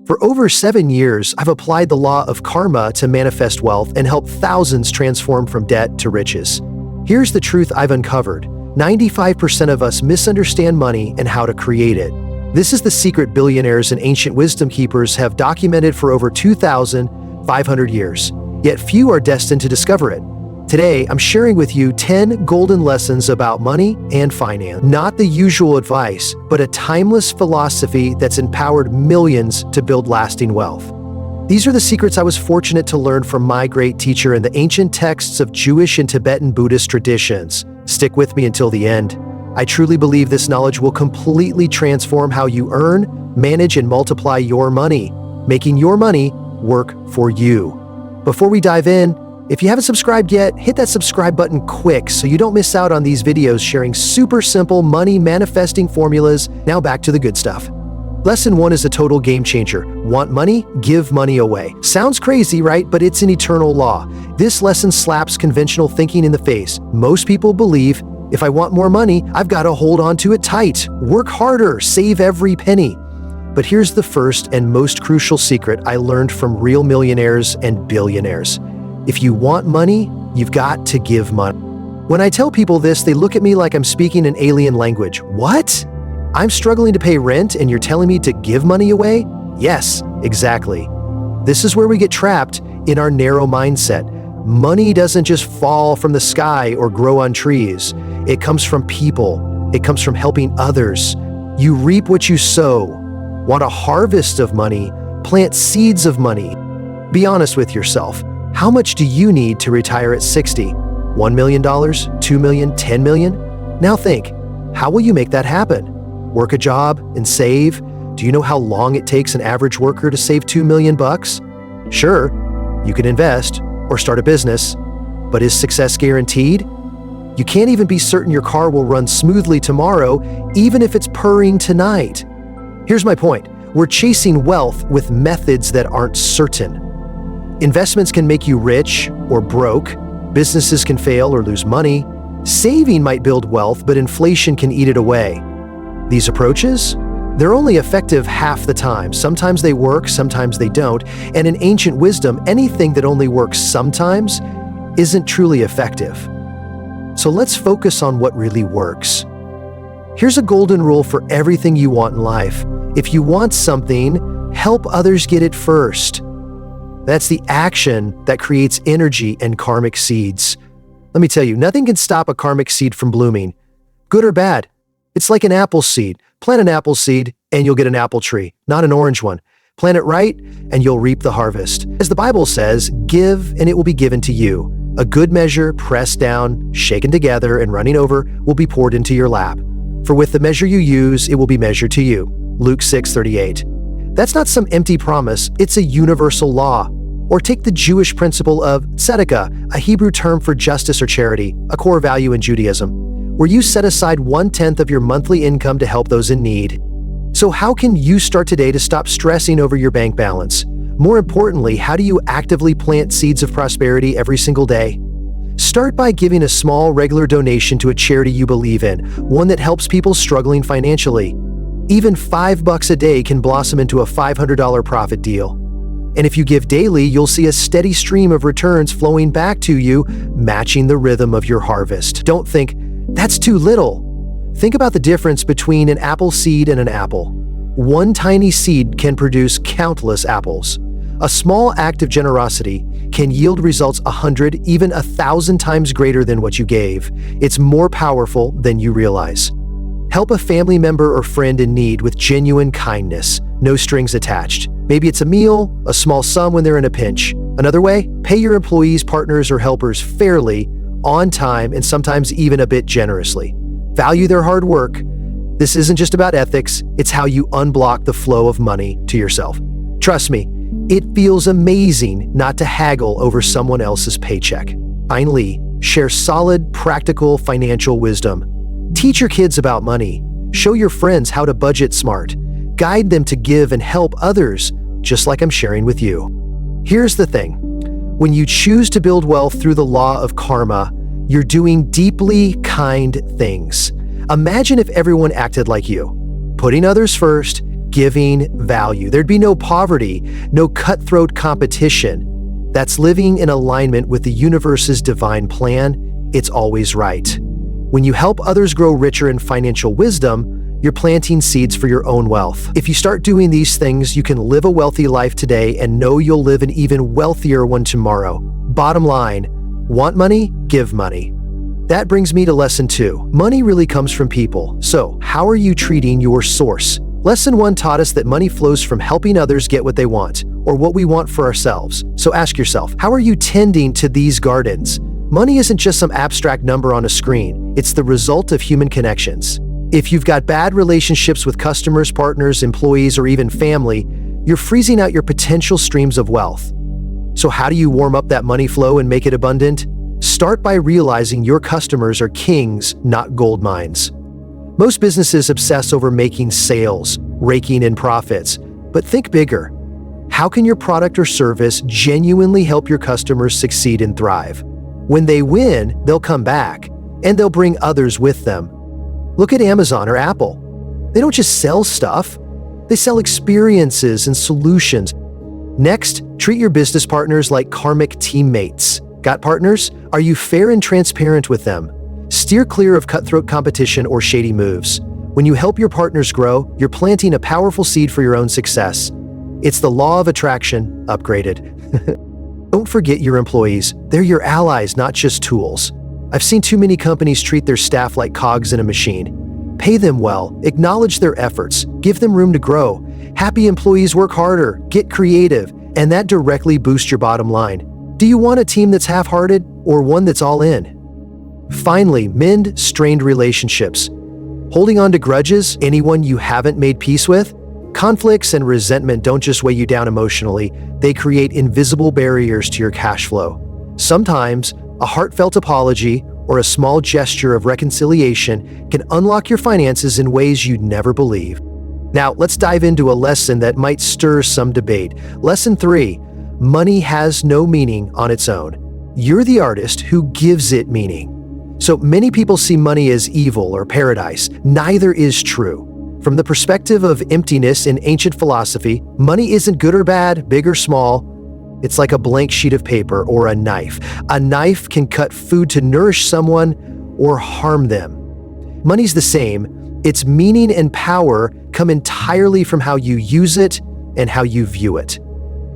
For over 7 years, I've applied the law of karma to manifest wealth and helped thousands transform from debt to riches. Here's the truth I've uncovered. 95% of us misunderstand money and how to create it. This is the secret billionaires and ancient wisdom keepers have documented for over 2,500 years. Yet few are destined to discover it. Today, I'm sharing with you 10 golden lessons about money and finance. Not the usual advice, but a timeless philosophy that's empowered millions to build lasting wealth. These are the secrets I was fortunate to learn from my great teacher in the ancient texts of Jewish and Tibetan Buddhist traditions. Stick with me until the end. I truly believe this knowledge will completely transform how you earn, manage, and multiply your money, making your money work for you. Before we dive in, if you haven't subscribed yet, hit that subscribe button quick so you don't miss out on these videos sharing super simple money manifesting formulas. Now back to the good stuff. Lesson 1 is a total game changer. Want money? Give money away. Sounds crazy, right? But it's an eternal law. This lesson slaps conventional thinking in the face. Most people believe, if I want more money, I've got to hold on to it tight, work harder, save every penny. But here's the first and most crucial secret I learned from real millionaires and billionaires. If you want money, you've got to give money. When I tell people this, they look at me like I'm speaking an alien language. What? I'm struggling to pay rent and you're telling me to give money away? Yes, exactly. This is where we get trapped in our narrow mindset. Money doesn't just fall from the sky or grow on trees. It comes from people. It comes from helping others. You reap what you sow. Want a harvest of money? Plant seeds of money. Be honest with yourself. How much do you need to retire at 60? $1 million, $2 million, $10 million? Now think, how will you make that happen? Work a job and save? Do you know how long it takes an average worker to save $2 million bucks? Sure, you can invest or start a business, but is success guaranteed? You can't even be certain your car will run smoothly tomorrow, even if it's purring tonight. Here's my point. We're chasing wealth with methods that aren't certain. Investments can make you rich or broke. Businesses can fail or lose money. Saving might build wealth, but inflation can eat it away. These approaches? They're only effective half the time. Sometimes they work, sometimes they don't. And in ancient wisdom, anything that only works sometimes isn't truly effective. So let's focus on what really works. Here's a golden rule for everything you want in life. If you want something, help others get it first. That's the action that creates energy and karmic seeds. Let me tell you, nothing can stop a karmic seed from blooming. Good or bad. It's like an apple seed. Plant an apple seed and you'll get an apple tree, not an orange one. Plant it right and you'll reap the harvest. As the Bible says, give and it will be given to you. A good measure, pressed down, shaken together, and running over will be poured into your lap. For with the measure you use, it will be measured to you. Luke 6:38. That's not some empty promise, it's a universal law. Or take the Jewish principle of tzedakah, a Hebrew term for justice or charity, a core value in Judaism, where you set aside 1/10 of your monthly income to help those in need. So how can you start today to stop stressing over your bank balance? More importantly, how do you actively plant seeds of prosperity every single day? Start by giving a small, regular donation to a charity you believe in, one that helps people struggling financially. Even $5 a day can blossom into a $500 profit deal. And if you give daily, you'll see a steady stream of returns flowing back to you, matching the rhythm of your harvest. Don't think, that's too little. Think about the difference between an apple seed and an apple. One tiny seed can produce countless apples. A small act of generosity can yield results 100, even 1,000 times greater than what you gave. It's more powerful than you realize. Help a family member or friend in need with genuine kindness, no strings attached. Maybe it's a meal, a small sum when they're in a pinch. Another way, pay your employees, partners, or helpers fairly, on time, and sometimes even a bit generously. Value their hard work. This isn't just about ethics, it's how you unblock the flow of money to yourself. Trust me, it feels amazing not to haggle over someone else's paycheck. Finally, share solid, practical financial wisdom. Teach your kids about money. Show your friends how to budget smart. Guide them to give and help others, just like I'm sharing with you. Here's the thing. When you choose to build wealth through the law of karma, you're doing deeply kind things. Imagine if everyone acted like you, putting others first, giving value. There'd be no poverty, no cutthroat competition. That's living in alignment with the universe's divine plan. It's always right. When you help others grow richer in financial wisdom, you're planting seeds for your own wealth. If you start doing these things, you can live a wealthy life today and know you'll live an even wealthier one tomorrow. Bottom line, want money? Give money. That brings me to lesson 2. Money really comes from people. So, how are you treating your source? Lesson 1 taught us that money flows from helping others get what they want, or what we want for ourselves. So ask yourself, how are you tending to these gardens? Money isn't just some abstract number on a screen. It's the result of human connections. If you've got bad relationships with customers, partners, employees, or even family, you're freezing out your potential streams of wealth. So how do you warm up that money flow and make it abundant? Start by realizing your customers are kings, not gold mines. Most businesses obsess over making sales, raking in profits, but think bigger. How can your product or service genuinely help your customers succeed and thrive? When they win, they'll come back, and they'll bring others with them. Look at Amazon or Apple. They don't just sell stuff, they sell experiences and solutions. Next, treat your business partners like karmic teammates. Got partners? Are you fair and transparent with them? Steer clear of cutthroat competition or shady moves. When you help your partners grow, you're planting a powerful seed for your own success. It's the law of attraction, upgraded. Don't forget your employees. They're your allies, not just tools. I've seen too many companies treat their staff like cogs in a machine. Pay them well, acknowledge their efforts, give them room to grow. Happy employees work harder, get creative, and that directly boosts your bottom line. Do you want a team that's half-hearted or one that's all in? Finally, mend strained relationships. Holding on to grudges, anyone you haven't made peace with? Conflicts and resentment don't just weigh you down emotionally, they create invisible barriers to your cash flow. Sometimes, a heartfelt apology or a small gesture of reconciliation can unlock your finances in ways you'd never believe. Now, let's dive into a lesson that might stir some debate. Lesson 3, money has no meaning on its own. You're the artist who gives it meaning. So many people see money as evil or paradise. Neither is true. From the perspective of emptiness in ancient philosophy, money isn't good or bad, big or small. It's like a blank sheet of paper or a knife. A knife can cut food to nourish someone or harm them. Money's the same. Its meaning and power come entirely from how you use it and how you view it.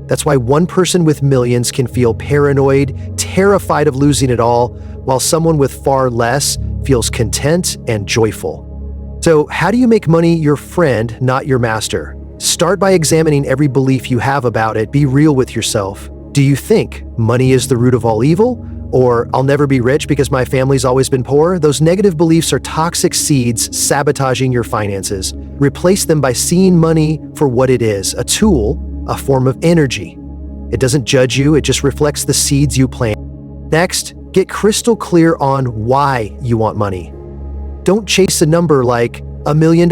That's why one person with millions can feel paranoid, terrified of losing it all, while someone with far less feels content and joyful. So, how do you make money your friend, not your master? Start by examining every belief you have about it. Be real with yourself. Do you think money is the root of all evil? Or I'll never be rich because my family's always been poor? Those negative beliefs are toxic seeds sabotaging your finances. Replace them by seeing money for what it is, a tool, a form of energy. It doesn't judge you, it just reflects the seeds you plant. Next, get crystal clear on why you want money. Don't chase a number like $1 million.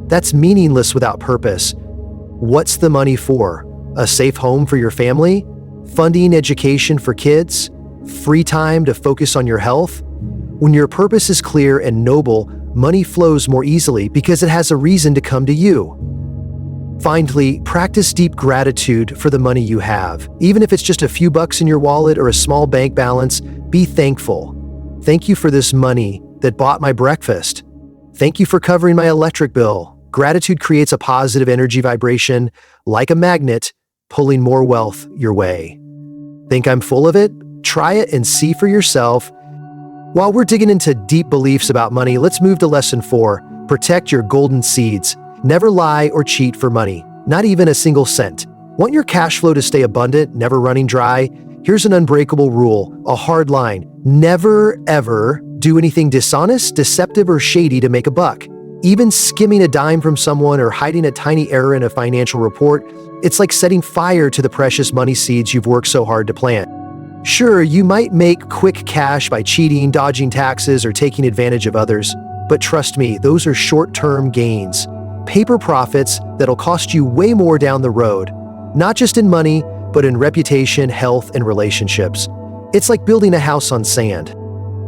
That's meaningless without purpose. What's the money for? A safe home for your family? Funding education for kids? Free time to focus on your health? When your purpose is clear and noble, money flows more easily because it has a reason to come to you. Finally, practice deep gratitude for the money you have. Even if it's just a few bucks in your wallet or a small bank balance, be thankful. Thank you for this money that bought my breakfast. Thank you for covering my electric bill. Gratitude creates a positive energy vibration, like a magnet, pulling more wealth your way. Think I'm full of it? Try it and see for yourself. While we're digging into deep beliefs about money, let's move to lesson 4. Protect your golden seeds. Never lie or cheat for money, not even a single cent. Want your cash flow to stay abundant, never running dry? Here's an unbreakable rule, a hard line. Never, ever do anything dishonest, deceptive, or shady to make a buck. Even skimming a dime from someone or hiding a tiny error in a financial report, it's like setting fire to the precious money seeds you've worked so hard to plant. Sure, you might make quick cash by cheating, dodging taxes, or taking advantage of others, but trust me, those are short-term gains. Paper profits that'll cost you way more down the road, not just in money, but in reputation, health, and relationships. It's like building a house on sand.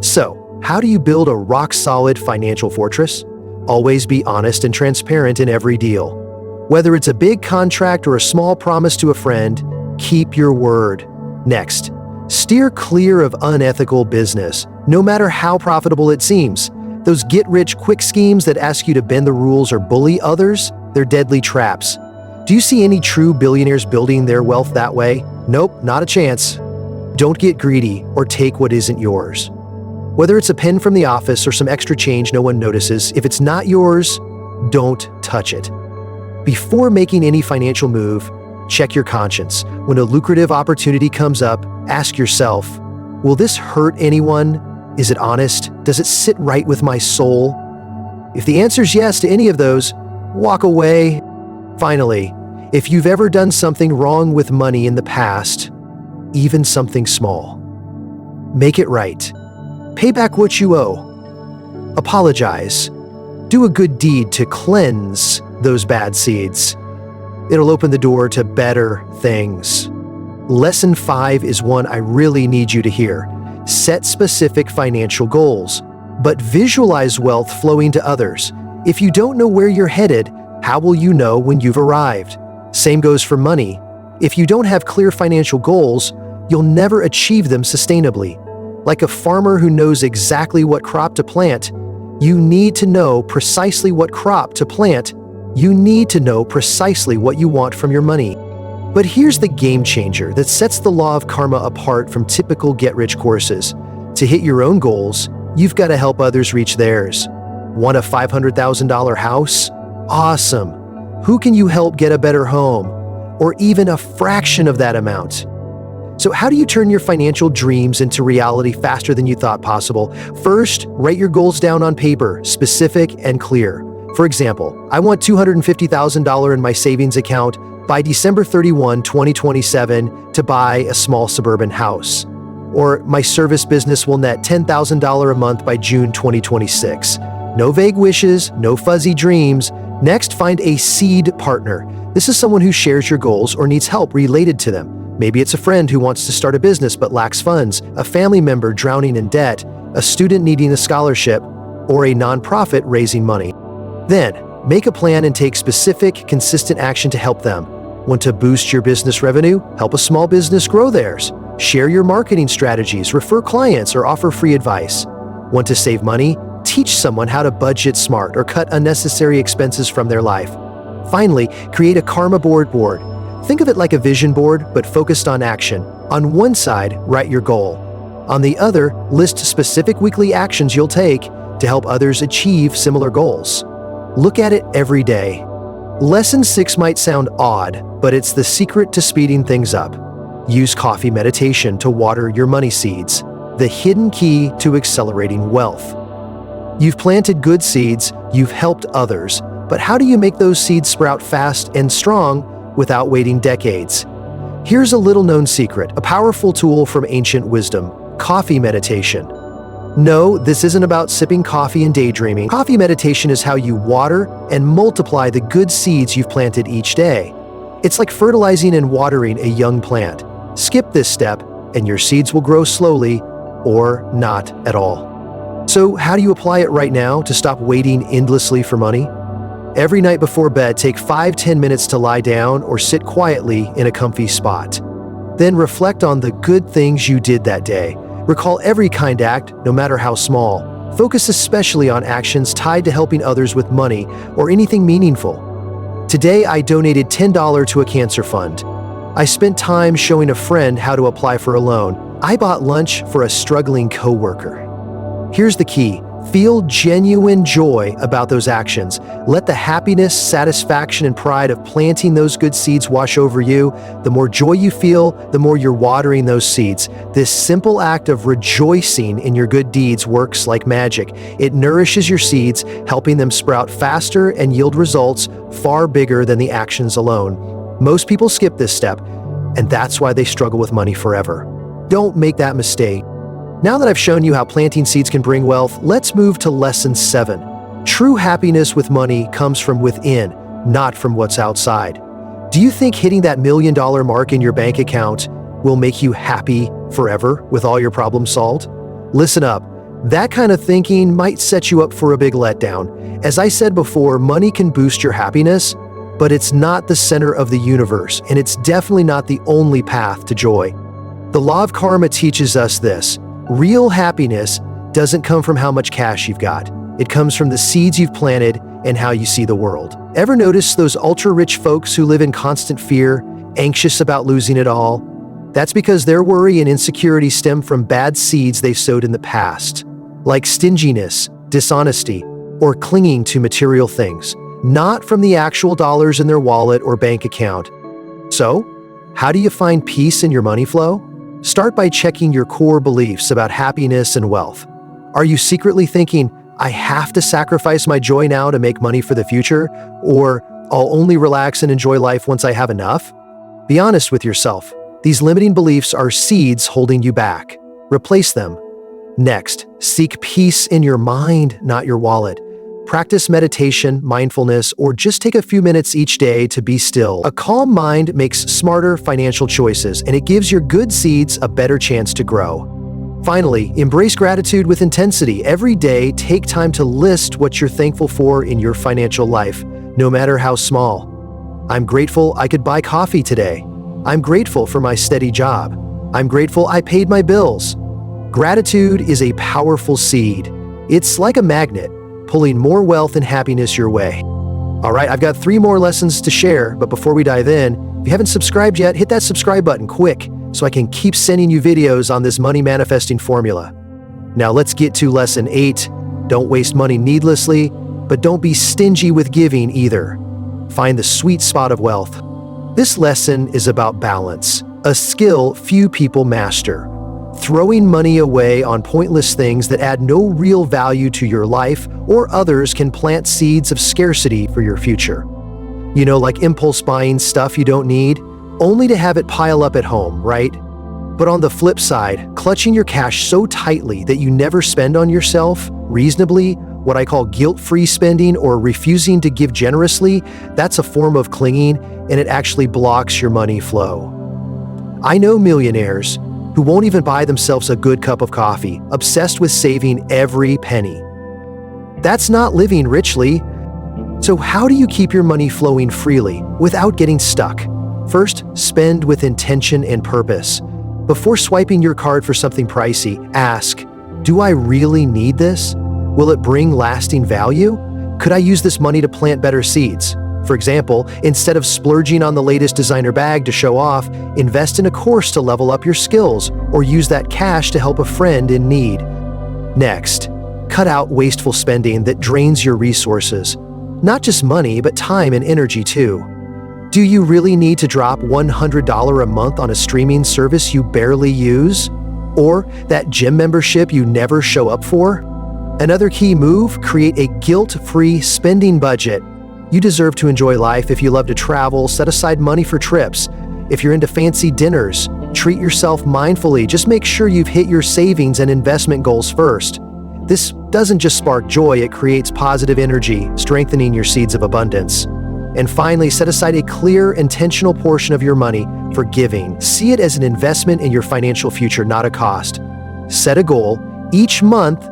So, how do you build a rock-solid financial fortress? Always be honest and transparent in every deal. Whether it's a big contract or a small promise to a friend, keep your word. Next, steer clear of unethical business, no matter how profitable it seems. Those get-rich-quick schemes that ask you to bend the rules or bully others, they're deadly traps. Do you see any true billionaires building their wealth that way? Nope, not a chance. Don't get greedy or take what isn't yours. Whether it's a pen from the office or some extra change no one notices, if it's not yours, don't touch it. Before making any financial move, check your conscience. When a lucrative opportunity comes up, ask yourself, will this hurt anyone? Is it honest? Does it sit right with my soul? If the answer's yes to any of those, walk away. Finally, if you've ever done something wrong with money in the past, even something small, make it right. Pay back what you owe. Apologize. Do a good deed to cleanse those bad seeds. It'll open the door to better things. Lesson 5 is one I really need you to hear. Set specific financial goals, but visualize wealth flowing to others. If you don't know where you're headed, how will you know when you've arrived? Same goes for money. If you don't have clear financial goals, you'll never achieve them sustainably. Like a farmer who knows exactly what crop to plant, you need to know precisely what crop to plant. You need to know precisely what you want from your money. But here's the game changer that sets the law of karma apart from typical get-rich courses. To hit your own goals, you've got to help others reach theirs. Want a $500,000 house? Awesome. Who can you help get a better home? Or even a fraction of that amount? So how do you turn your financial dreams into reality faster than you thought possible? First, write your goals down on paper, specific and clear. For example, I want $250,000 in my savings account by December 31, 2027 to buy a small suburban house. Or my service business will net $10,000 a month by June 2026. No vague wishes, no fuzzy dreams. Next, find a seed partner. This is someone who shares your goals or needs help related to them. Maybe it's a friend who wants to start a business but lacks funds, a family member drowning in debt, a student needing a scholarship, or a nonprofit raising money. Then, make a plan and take specific, consistent action to help them. Want to boost your business revenue? Help a small business grow theirs. Share your marketing strategies, refer clients, or offer free advice. Want to save money? Teach someone how to budget smart or cut unnecessary expenses from their life. Finally, create a karma board. Think of it like a vision board, but focused on action. On one side, write your goal. On the other, list specific weekly actions you'll take to help others achieve similar goals. Look at it every day. Lesson 6 might sound odd, but it's the secret to speeding things up. Use coffee meditation to water your money seeds, the hidden key to accelerating wealth. You've planted good seeds, you've helped others, but how do you make those seeds sprout fast and strong without waiting decades? Here's a little-known secret, a powerful tool from ancient wisdom: coffee meditation. No, this isn't about sipping coffee and daydreaming. Coffee meditation is how you water and multiply the good seeds you've planted each day. It's like fertilizing and watering a young plant. Skip this step, and your seeds will grow slowly or not at all. So, how do you apply it right now to stop waiting endlessly for money? Every night before bed, take 5-10 minutes to lie down or sit quietly in a comfy spot. Then reflect on the good things you did that day. Recall every kind act, no matter how small. Focus especially on actions tied to helping others with money or anything meaningful. Today, I donated $10 to a cancer fund. I spent time showing a friend how to apply for a loan. I bought lunch for a struggling coworker. Here's the key. Feel genuine joy about those actions. Let the happiness, satisfaction, and pride of planting those good seeds wash over you. The more joy you feel, the more you're watering those seeds. This simple act of rejoicing in your good deeds works like magic. It nourishes your seeds, helping them sprout faster and yield results far bigger than the actions alone. Most people skip this step, and that's why they struggle with money forever. Don't make that mistake. Now that I've shown you how planting seeds can bring wealth, let's move to lesson 7. True happiness with money comes from within, not from what's outside. Do you think hitting that $1 million mark in your bank account will make you happy forever with all your problems solved? Listen up. That kind of thinking might set you up for a big letdown. As I said before, money can boost your happiness, but it's not the center of the universe, and it's definitely not the only path to joy. The law of karma teaches us this: real happiness doesn't come from how much cash you've got. It comes from the seeds you've planted and how you see the world. Ever notice those ultra-rich folks who live in constant fear, anxious about losing it all? That's because their worry and insecurity stem from bad seeds they sowed in the past, like stinginess, dishonesty, or clinging to material things, not from the actual dollars in their wallet or bank account. So, how do you find peace in your money flow? Start by checking your core beliefs about happiness and wealth. Are you secretly thinking, I have to sacrifice my joy now to make money for the future, or I'll only relax and enjoy life once I have enough? Be honest with yourself. These limiting beliefs are seeds holding you back. Replace them. Next, seek peace in your mind, not your wallet. Practice meditation, mindfulness, or just take a few minutes each day to be still. A calm mind makes smarter financial choices, and it gives your good seeds a better chance to grow. Finally, embrace gratitude with intensity. Every day, take time to list what you're thankful for in your financial life, no matter how small. I'm grateful I could buy coffee today. I'm grateful for my steady job. I'm grateful I paid my bills. Gratitude is a powerful seed. It's like a magnet, pulling more wealth and happiness your way. All right, I've got 3 more lessons to share, but before we dive in, if you haven't subscribed yet, hit that subscribe button quick so I can keep sending you videos on this money manifesting formula. Now let's get to lesson 8. Don't waste money needlessly, but don't be stingy with giving either. Find the sweet spot of wealth. This lesson is about balance, a skill few people master. Throwing money away on pointless things that add no real value to your life or others can plant seeds of scarcity for your future. You know, like impulse buying stuff you don't need, only to have it pile up at home, right? But on the flip side, clutching your cash so tightly that you never spend on yourself reasonably, what I call guilt-free spending or refusing to give generously, that's a form of clinging, and it actually blocks your money flow. I know millionaires who won't even buy themselves a good cup of coffee, obsessed with saving every penny. That's not living richly. So how do you keep your money flowing freely without getting stuck? First, spend with intention and purpose. Before swiping your card for something pricey, ask, do I really need this? Will it bring lasting value? Could I use this money to plant better seeds? For example, instead of splurging on the latest designer bag to show off, invest in a course to level up your skills, or use that cash to help a friend in need. Next, cut out wasteful spending that drains your resources. Not just money, but time and energy too. Do you really need to drop $100 a month on a streaming service you barely use? Or that gym membership you never show up for? Another key move, create a guilt-free spending budget. You deserve to enjoy life. If you love to travel, set aside money for trips. If you're into fancy dinners, treat yourself mindfully. Just make sure you've hit your savings and investment goals first. This doesn't just spark joy, it creates positive energy, strengthening your seeds of abundance. And finally, set aside a clear, intentional portion of your money for giving. See it as an investment in your financial future, not a cost. Set a goal. Each month,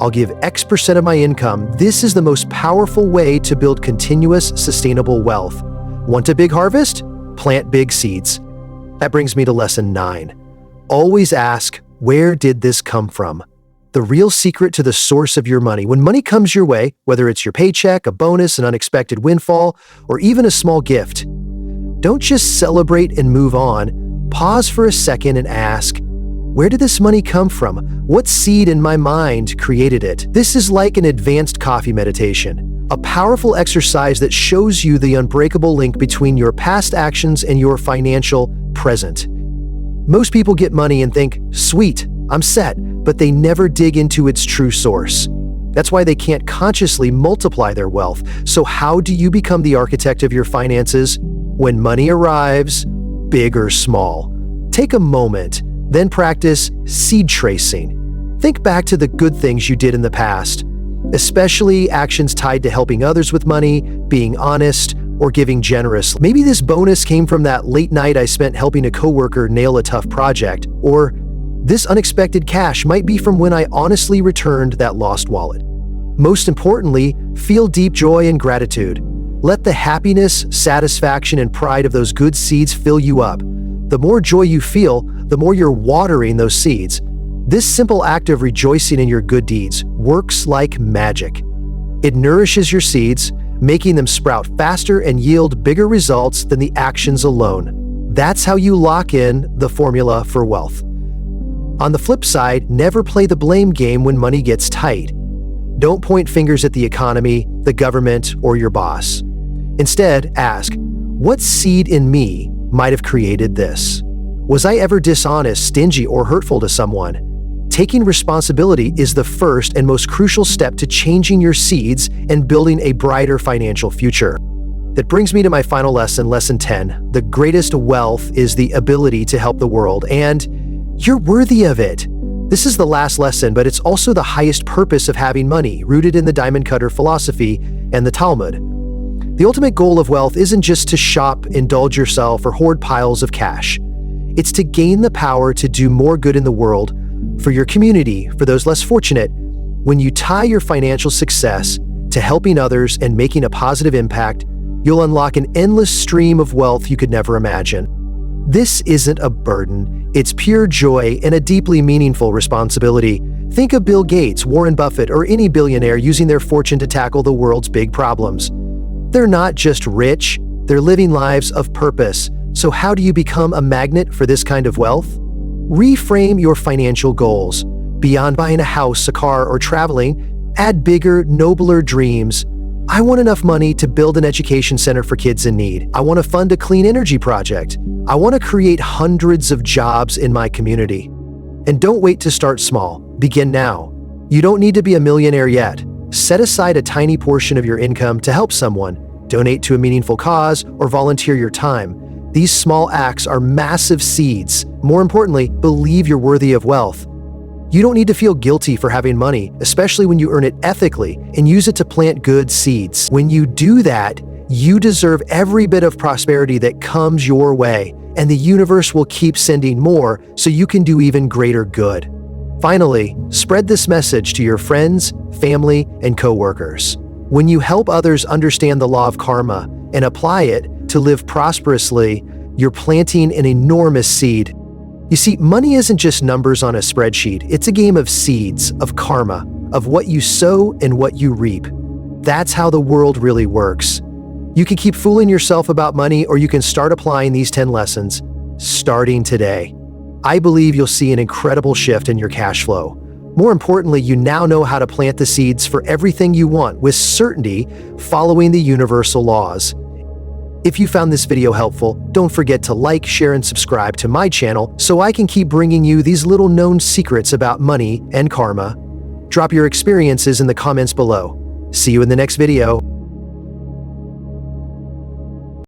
I'll give X% of my income. This is the most powerful way to build continuous, sustainable wealth. Want a big harvest? Plant big seeds. That brings me to lesson 9. Always ask, where did this come from? The real secret to the source of your money. When money comes your way, whether it's your paycheck, a bonus, an unexpected windfall, or even a small gift, don't just celebrate and move on. Pause for a second and ask, where did this money come from? What seed in my mind created it? This is like an advanced coffee meditation, a powerful exercise that shows you the unbreakable link between your past actions and your financial present. Most people get money and think, sweet, I'm set, but they never dig into its true source. That's why they can't consciously multiply their wealth. So how do you become the architect of your finances when money arrives, big or small? Take a moment, then practice seed tracing. Think back to the good things you did in the past, especially actions tied to helping others with money, being honest, or giving generously. Maybe this bonus came from that late night I spent helping a coworker nail a tough project, or this unexpected cash might be from when I honestly returned that lost wallet. Most importantly, feel deep joy and gratitude. Let the happiness, satisfaction, and pride of those good seeds fill you up. The more joy you feel, the more you're watering those seeds. This simple act of rejoicing in your good deeds works like magic. It nourishes your seeds, making them sprout faster and yield bigger results than the actions alone. That's how you lock in the formula for wealth. On the flip side, never play the blame game when money gets tight. Don't point fingers at the economy, the government, or your boss. Instead, ask, what seed in me might have created this? Was I ever dishonest, stingy, or hurtful to someone? Taking responsibility is the first and most crucial step to changing your seeds and building a brighter financial future. That brings me to my final lesson, lesson 10. The greatest wealth is the ability to help the world, and you're worthy of it. This is the last lesson, but it's also the highest purpose of having money, rooted in the diamond cutter philosophy and the Talmud. The ultimate goal of wealth isn't just to shop, indulge yourself, or hoard piles of cash. It's to gain the power to do more good in the world, for your community, for those less fortunate. When you tie your financial success to helping others and making a positive impact, you'll unlock an endless stream of wealth you could never imagine. This isn't a burden, it's pure joy and a deeply meaningful responsibility. Think of Bill Gates, Warren Buffett, or any billionaire using their fortune to tackle the world's big problems. They're not just rich, they're living lives of purpose. So how do you become a magnet for this kind of wealth? Reframe your financial goals. Beyond buying a house, a car, or traveling, add bigger, nobler dreams. I want enough money to build an education center for kids in need. I want to fund a clean energy project. I want to create hundreds of jobs in my community. And don't wait to start small. Begin now. You don't need to be a millionaire yet. Set aside a tiny portion of your income to help someone. Donate to a meaningful cause or volunteer your time. These small acts are massive seeds. More importantly, believe you're worthy of wealth. You don't need to feel guilty for having money, especially when you earn it ethically and use it to plant good seeds. When you do that, you deserve every bit of prosperity that comes your way, and the universe will keep sending more so you can do even greater good. Finally, spread this message to your friends, family, and coworkers. When you help others understand the law of karma and apply it to live prosperously, you're planting an enormous seed. You see, money isn't just numbers on a spreadsheet. It's a game of seeds, of karma, of what you sow and what you reap. That's how the world really works. You can keep fooling yourself about money, or you can start applying these 10 lessons, starting today. I believe you'll see an incredible shift in your cash flow. More importantly, you now know how to plant the seeds for everything you want with certainty, following the universal laws. If you found this video helpful, don't forget to like, share, and subscribe to my channel so I can keep bringing you these little known secrets about money and karma. Drop your experiences in the comments below. See you in the next video.